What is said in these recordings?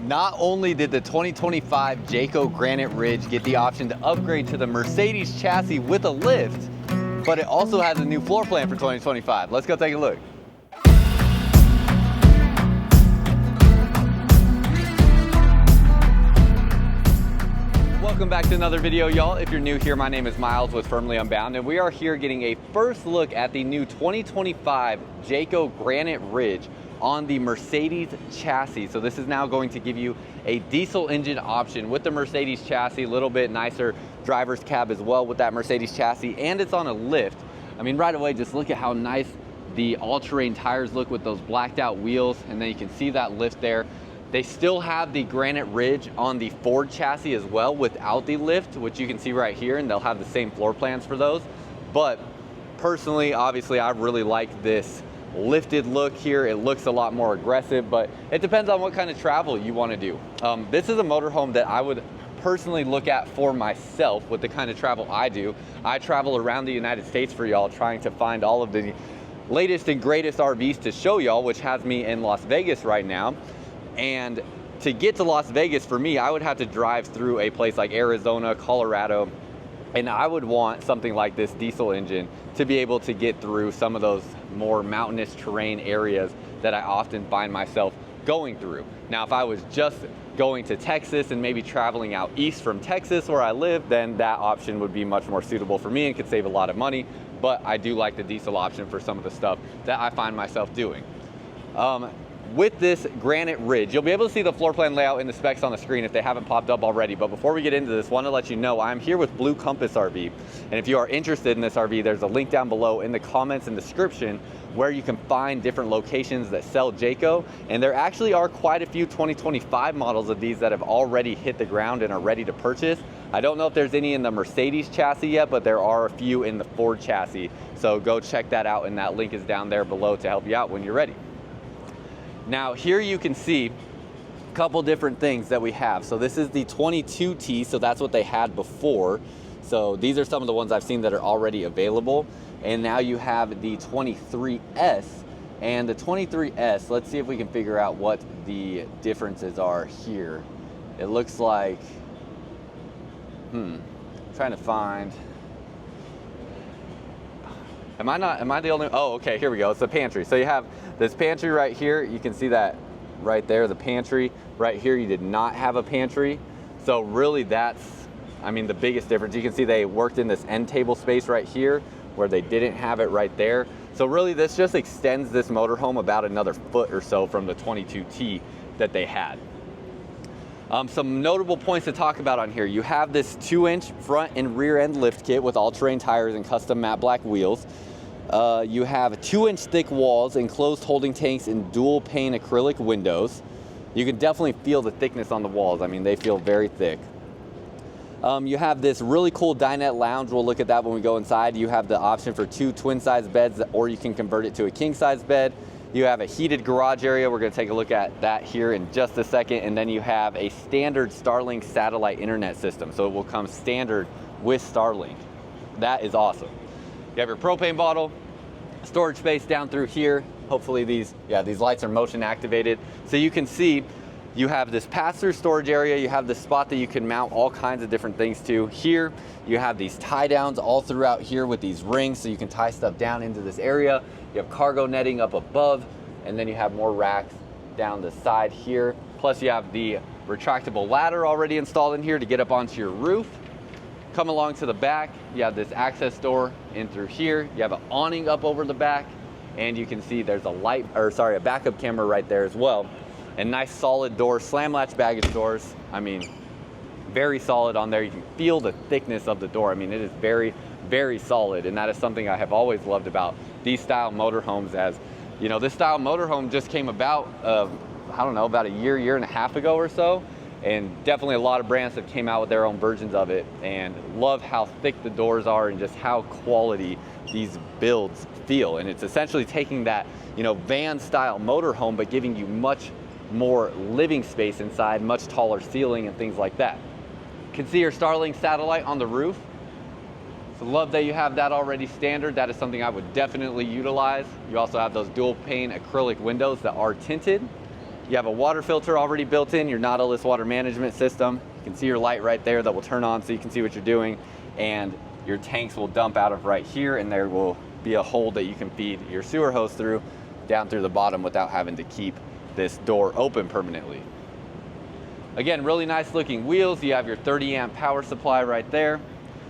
Not only did the 2025 Jayco Granite Ridge get the option to upgrade to the Mercedes chassis with a lift, but it also has a new floor plan for 2025. Let's go take a look. Welcome back to another video, y'all. If you're new here, my name is Myles with Firmly Unbound, and we are here getting a first look at the new 2025 Jayco Granite Ridge on the Mercedes chassis. So this is now going to give you a diesel engine option with the Mercedes chassis, a little bit nicer driver's cab as well with that Mercedes chassis, and it's on a lift. I mean, right away, just look at how nice the all-terrain tires look with those blacked out wheels, and then you can see that lift there. They still have the Granite Ridge on the Ford chassis as well without the lift, which you can see right here, and they'll have the same floor plans for those. But personally, obviously, I really like this lifted look here. It looks a lot more aggressive, but it depends on what kind of travel you want to do. This is a motorhome that I would personally look at for myself with the kind of travel I do. I travel around the United States for y'all, trying to find all of the latest and greatest RVs to show y'all, which has me in Las Vegas right now. And to get to Las Vegas, for me, I would have to drive through a place like Arizona, Colorado, and I would want something like this diesel engine to be able to get through some of those more mountainous terrain areas that I often find myself going through. Now, if I was just going to Texas and maybe traveling out east from Texas where I live, then that option would be much more suitable for me and could save a lot of money. But I do like the diesel option for some of the stuff that I find myself doing. With this Granite Ridge, you'll be able to see the floor plan layout in the specs on the screen if they haven't popped up already. But before we get into this, I want to let you know I'm here with Blue Compass RV. And if you are interested in this RV, there's a link down below in the comments and description where you can find different locations that sell Jayco. And there actually are quite a few 2025 models of these that have already hit the ground and are ready to purchase. I don't know if there's any in the Mercedes chassis yet, but there are a few in the Ford chassis. So go check that out, and that link is down there below to help you out when you're ready. Now here you can see a couple different things that we have. So this is the 22T, so that's what they had before. So these are some of the ones I've seen that are already available. And now you have the 23S. And the 23S, let's see if we can figure out what the differences are here. It looks like, trying to find. Am I the only, oh, okay, here we go. It's the pantry. So you have this pantry right here. You can see that right there, the pantry. Right here, you did not have a pantry. So really that's, I mean, the biggest difference. You can see they worked in this end table space right here where they didn't have it right there. So really this just extends this motorhome about another foot or so from the 22T that they had. Some notable points to talk about on here. You have this 2-inch front and rear end lift kit with all-terrain tires and custom matte black wheels. You have 2-inch thick walls, enclosed holding tanks, and dual pane acrylic windows. You can definitely feel the thickness on the walls. I mean, they feel very thick. You have this really cool dinette lounge. We'll look at that when we go inside. You have the option for 2 twin-size beds, or you can convert it to a king-size bed. You have a heated garage area. We're going to take a look at that here in just a second. And then you have a standard Starlink satellite internet system. So it will come standard with Starlink. That is awesome. You have your propane bottle, storage space down through here. Hopefully these lights are motion activated. So you can see you have this pass-through storage area. You have this spot that you can mount all kinds of different things to. Here, you have these tie downs all throughout here with these rings, so you can tie stuff down into this area. You have cargo netting up above, and then you have more racks down the side here. Plus you have the retractable ladder already installed in here to get up onto your roof. Come along to the back, you have this access door in through here. You have an awning up over the back, and you can see there's a backup camera right there as well. And nice solid doors, slam latch baggage doors. I mean, very solid on there. You can feel the thickness of the door. I mean, it is very, very solid. And that is something I have always loved about these style motorhomes. As you know, this style motorhome just came about, I don't know, about a year and a half ago or so. And definitely a lot of brands have came out with their own versions of it, and love how thick the doors are and just how quality these builds feel. And it's essentially taking that, you know, van style motorhome, but giving you much more living space inside, much taller ceiling and things like that. You can see your Starlink satellite on the roof. So love that you have that already standard. That is something I would definitely utilize. You also have those dual pane acrylic windows that are tinted. You have a water filter already built in, your Nautilus water management system. You can see your light right there that will turn on so you can see what you're doing. And your tanks will dump out of right here, and there will be a hole that you can feed your sewer hose through, down through the bottom without having to keep this door open permanently. Again, really nice looking wheels. You have your 30 amp power supply right there.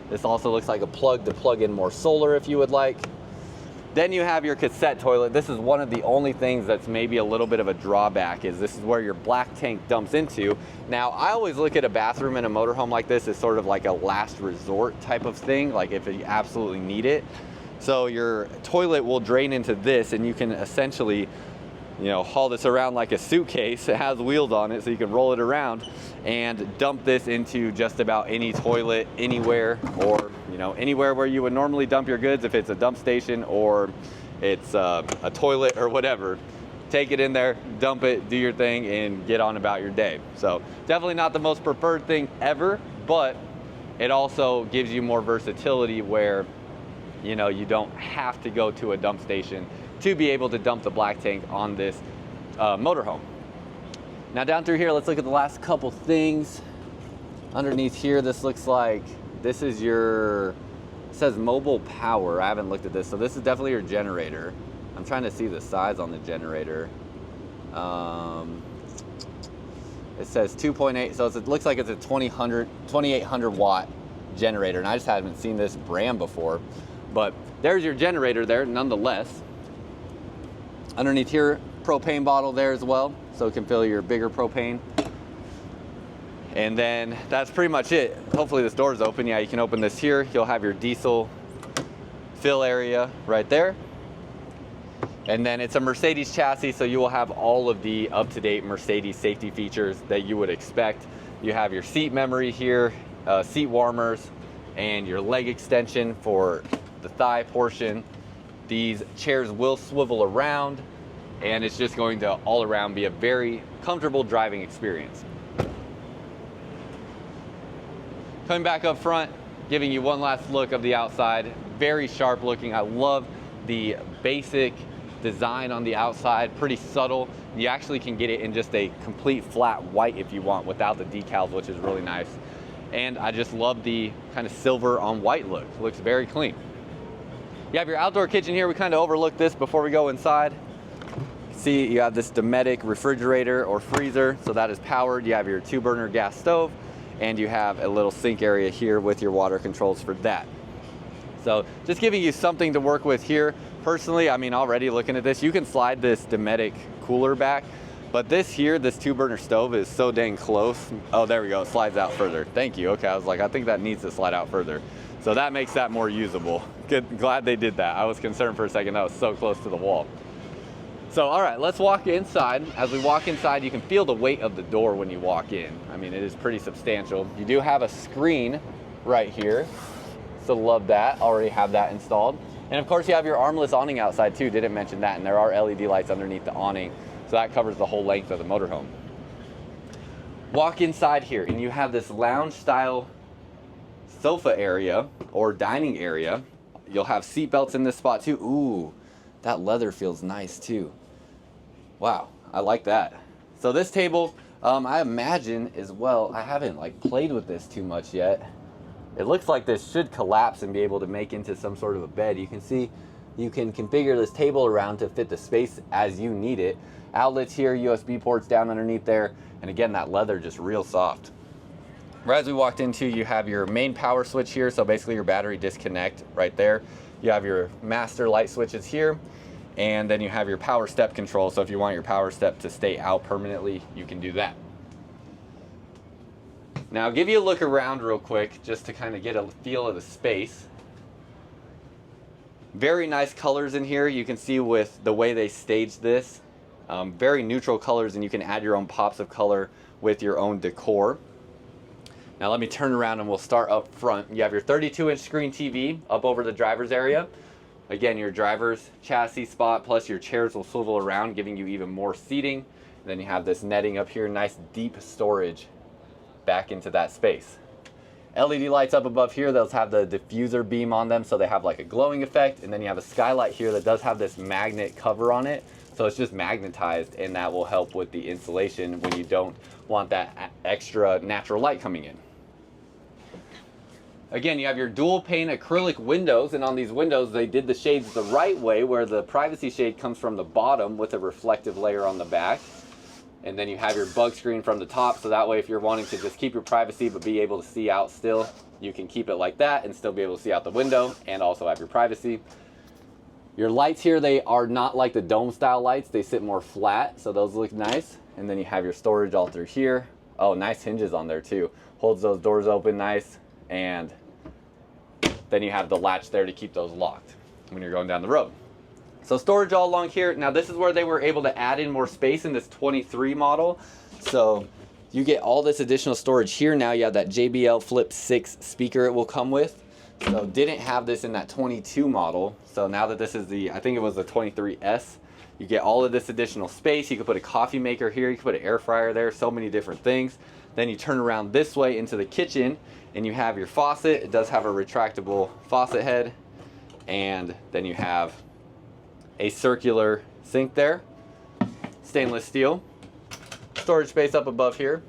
This also looks like a plug to plug in more solar if you would like. Then you have your cassette toilet. This is one of the only things that's maybe a little bit of a drawback, is this is where your black tank dumps into. Now, I always look at a bathroom in a motorhome like this as sort of like a last resort type of thing, like if you absolutely need it. So your toilet will drain into this, and you can essentially, you know, haul this around like a suitcase. It has wheels on it, so you can roll it around and dump this into just about any toilet anywhere, or you know, anywhere where you would normally dump your goods, if it's a dump station or it's a toilet or whatever. Take it in there, dump it, do your thing, and get on about your day. So definitely not the most preferred thing ever, but it also gives you more versatility where, you know, you don't have to go to a dump station to be able to dump the black tank on this motorhome. Now down through here, let's look at the last couple things. Underneath here, this looks like, this is your, it says mobile power. I haven't looked at this. So this is definitely your generator. I'm trying to see the size on the generator. It says 2.8, so it looks like it's a 2800 watt generator. And I just haven't seen this brand before, but there's your generator there nonetheless. Underneath here, propane bottle there as well, so it can fill your bigger propane. And then that's pretty much it. Hopefully this door is open. Yeah, you can open this here. You'll have your diesel fill area right there. And then it's a Mercedes chassis, so you will have all of the up-to-date Mercedes safety features that you would expect. You have your seat memory here, seat warmers, and your leg extension for the thigh portion. These chairs will swivel around, and it's just going to all around be a very comfortable driving experience. Coming back up front, giving you one last look of the outside. Very sharp looking. I love the basic design on the outside, pretty subtle. You actually can get it in just a complete flat white if you want, without the decals, which is really nice. And I just love the kind of silver on white look. It looks very clean. You have your outdoor kitchen here. We kind of overlooked this before we go inside. See, you have this Dometic refrigerator or freezer, so that is powered. You have your 2-burner gas stove, and you have a little sink area here with your water controls for that. So just giving you something to work with here. Personally, I mean, already looking at this, you can slide this Dometic cooler back, but this here, this 2-burner stove is so dang close. Oh, there we go, it slides out further. Thank you. Okay, I was like, I think that needs to slide out further. So that makes that more usable. Good, glad they did that. I was concerned for a second that was so close to the wall. So, all right, let's walk inside. As we walk inside, you can feel the weight of the door when you walk in. I mean, it is pretty substantial. You do have a screen right here, so love that. Already have that installed. And of course, you have your armless awning outside too. Didn't mention that, and there are LED lights underneath the awning, so that covers the whole length of the motorhome. Walk inside here, and you have this lounge-style sofa area or dining area. You'll have seat belts in this spot too. Ooh, that leather feels nice too. Wow, I like that. So this table, I imagine as well, I haven't like played with this too much yet. It looks like this should collapse and be able to make into some sort of a bed. You can see you can configure this table around to fit the space as you need it. Outlets here, USB ports down underneath there, and again, that leather just real soft. Right as we walked into, you have your main power switch here, so basically your battery disconnect right there. You have your master light switches here, and then you have your power step control, so if you want your power step to stay out permanently, you can do that. Now I'll give you a look around real quick just to kind of get a feel of the space. Very nice colors in here. You can see with the way they staged this, very neutral colors, and you can add your own pops of color with your own decor. Now let me turn around and we'll start up front. You have your 32-inch screen TV up over the driver's area. Again, your driver's chassis spot, plus your chairs will swivel around, giving you even more seating. And then you have this netting up here, nice deep storage back into that space. LED lights up above here, those have the diffuser beam on them, so they have like a glowing effect. And then you have a skylight here that does have this magnet cover on it, So it's just magnetized, and that will help with the insulation when you don't want that extra natural light coming in. Again, you have your dual pane acrylic windows, and on these windows they did the shades the right way, where the privacy shade comes from the bottom with a reflective layer on the back. And then you have your bug screen from the top, so that way if you're wanting to just keep your privacy but be able to see out still, you can keep it like that and still be able to see out the window and also have your privacy. Your lights here, they are not like the dome style lights, they sit more flat, so those look nice. And then you have your storage all through here. Oh, nice hinges on there too. Holds those doors open nice. And then you have the latch there to keep those locked when you're going down the road. So storage all along here. Now this is where they were able to add in more space in this 23 model. So you get all this additional storage here. Now you have that JBL Flip 6 speaker it will come with. So didn't have this in that 22 model. So now that this is the, I think it was the 23S, you get all of this additional space. You can put a coffee maker here. You can put an air fryer there. So many different things. Then you turn around this way into the kitchen and you have your faucet. It does have a retractable faucet head. And then you have a circular sink there, stainless steel, storage space up above here.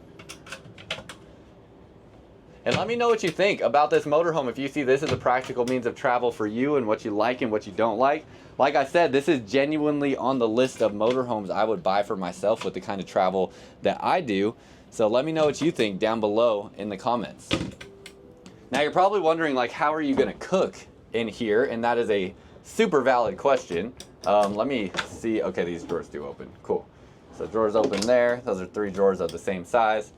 And let me know what you think about this motorhome, if you see this as a practical means of travel for you and what you like and what you don't like. Like I said, this is genuinely on the list of motorhomes I would buy for myself with the kind of travel that I do. So let me know what you think down below in the comments. Now you're probably wondering, like, how are you gonna cook in here? And that is a super valid question. Let me see. Okay, these drawers do open. Cool. So drawers open there. Those are 3 drawers of the same size.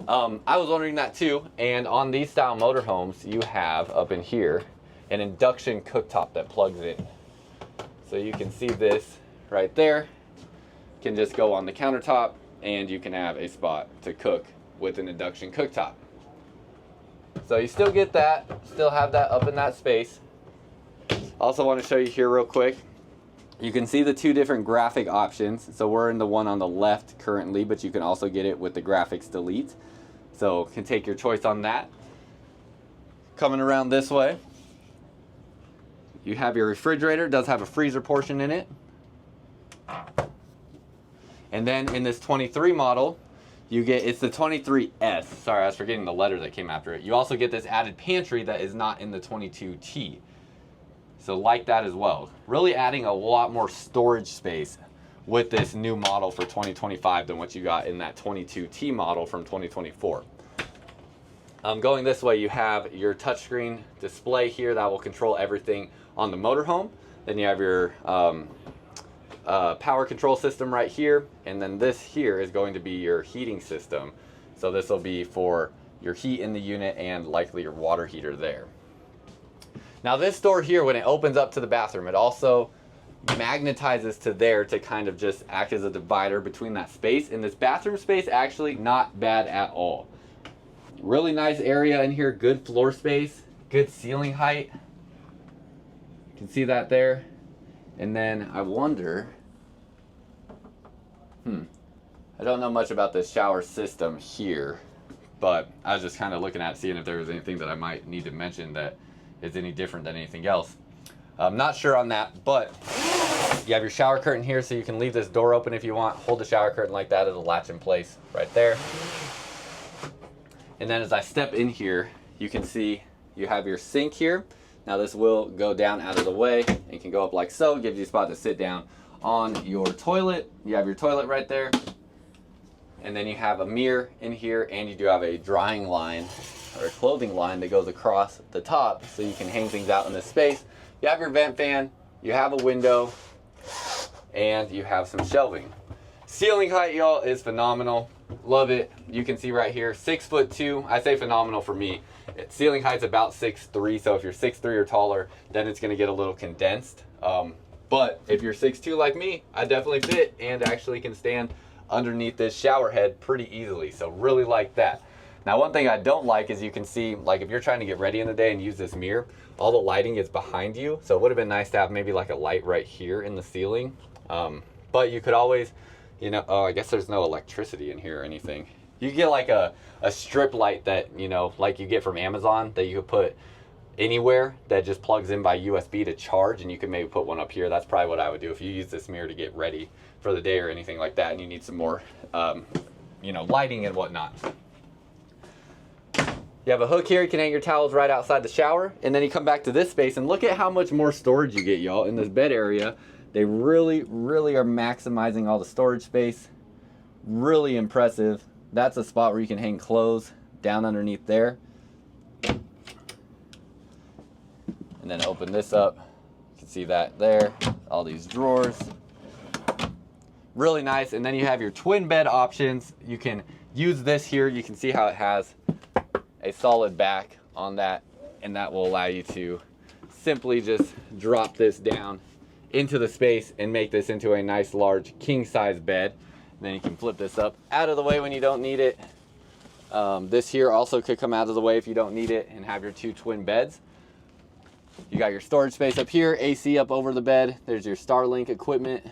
I was wondering that too. And on these style motorhomes, you have up in here an induction cooktop that plugs in. So you can see this right there. Can just go on the countertop, and you can have a spot to cook with an induction cooktop. So you still get that, still have that up in that space. Also want to show you here real quick. You can see the 2 different graphic options. So we're in the one on the left currently, but you can also get it with the graphics delete. So can take your choice on that. Coming around this way, you have your refrigerator. It does have a freezer portion in it. And then in this 23 model, you get, it's the 23S. Sorry, I was forgetting the letter that came after it. You also get this added pantry that is not in the 22T. So like that as well. Really adding a lot more storage space with this new model for 2025 than what you got in that 22T model from 2024. Going this way, you have your touchscreen display here that will control everything on the motorhome. Then you have your power control system right here. And then this here is going to be your heating system. So this will be for your heat in the unit and likely your water heater there. Now this door here, when it opens up to the bathroom, it also magnetizes to there to kind of just act as a divider between that space. And this bathroom space, actually not bad at all. Really nice area in here, good floor space, good ceiling height. You can see that there. And then I wonder, I don't know much about the shower system here, but I was just kind of looking at seeing if there was anything that I might need to mention that is any different than anything else. I'm not sure on that, but you have your shower curtain here, so you can leave this door open if you want. Hold the shower curtain like that, it'll latch in place right there. And then as I step in here, you can see you have your sink here. Now this will go down out of the way and can go up like so. It gives you a spot to sit down on your toilet. You have your toilet right there. And then you have a mirror in here, and you do have a drying line or a clothing line that goes across the top so you can hang things out in this space. You have your vent fan, you have a window, and you have some shelving. Ceiling height, y'all, is phenomenal. Love it. You can see right here, 6'2". I say phenomenal for me. Ceiling height's about 6'3", so if you're 6'3" or taller, then it's gonna get a little condensed. But if you're 6'2" like me, I definitely fit and actually can stand underneath this shower head pretty easily. So really like that. Now one thing I don't like is you can see, like if you're trying to get ready in the day and use this mirror, all the lighting is behind you. So it would have been nice to have maybe like a light right here in the ceiling. But you could always, you know, oh, I guess there's no electricity in here or anything. You get like a strip light that, you know, like you get from Amazon that you could put anywhere that just plugs in by USB to charge, and you can maybe put one up here. That's probably what I would do if you use this mirror to get ready for the day or anything like that, and you need some more, you know, lighting and whatnot. You have a hook here. You can hang your towels right outside the shower, and then you come back to this space and look at how much more storage you get, y'all, in this bed area. They really, really are maximizing all the storage space. Really impressive. That's a spot where you can hang clothes down underneath there. And then open this up. You can see that there. All these drawers. Really nice. And then you have your twin bed options. You can use this here. You can see how it has a solid back on that, and that will allow you to simply just drop this down into the space and make this into a nice large king size bed. And then you can flip this up out of the way when you don't need it. This here also could come out of the way if you don't need it, and have your 2 twin beds. You got your storage space up here, AC up over the bed. There's your Starlink equipment,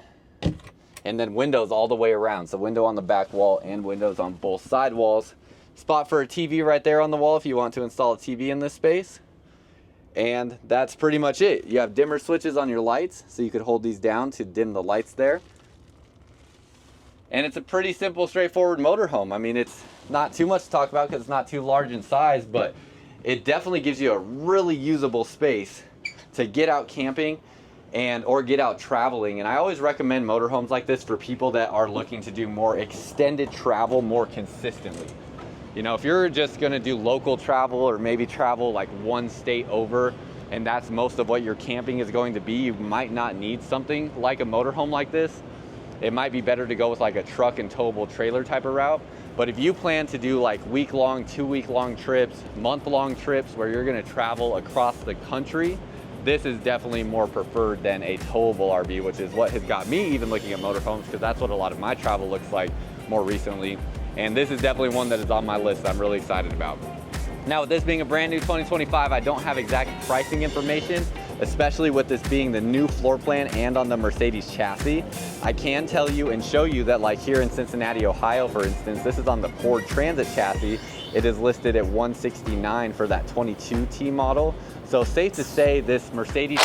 and then windows all the way around. So window on the back wall and windows on both side walls. Spot for a TV right there on the wall if you want to install a TV in this space. And that's pretty much it. You have dimmer switches on your lights, so you could hold these down to dim the lights there. And it's a pretty simple, straightforward motorhome. I mean, it's not too much to talk about because it's not too large in size, but it definitely gives you a really usable space to get out camping and or get out traveling. And I always recommend motorhomes like this for people that are looking to do more extended travel more consistently. You know, if you're just gonna do local travel or maybe travel like one state over, and that's most of what your camping is going to be, you might not need something like a motorhome like this. It might be better to go with like a truck and towable trailer type of route. But if you plan to do like week-long, 2-week-long trips, month-long trips where you're gonna travel across the country, this is definitely more preferred than a towable RV, which is what has got me even looking at motorhomes, because that's what a lot of my travel looks like more recently. And this is definitely one that is on my list that I'm really excited about. Now, with this being a brand new 2025, I don't have exact pricing information, especially with this being the new floor plan and on the Mercedes chassis. I can tell you and show you that, like here in Cincinnati, Ohio, for instance, this is on the Ford Transit chassis. It is listed at $169 for that 22T model. So safe to say this Mercedes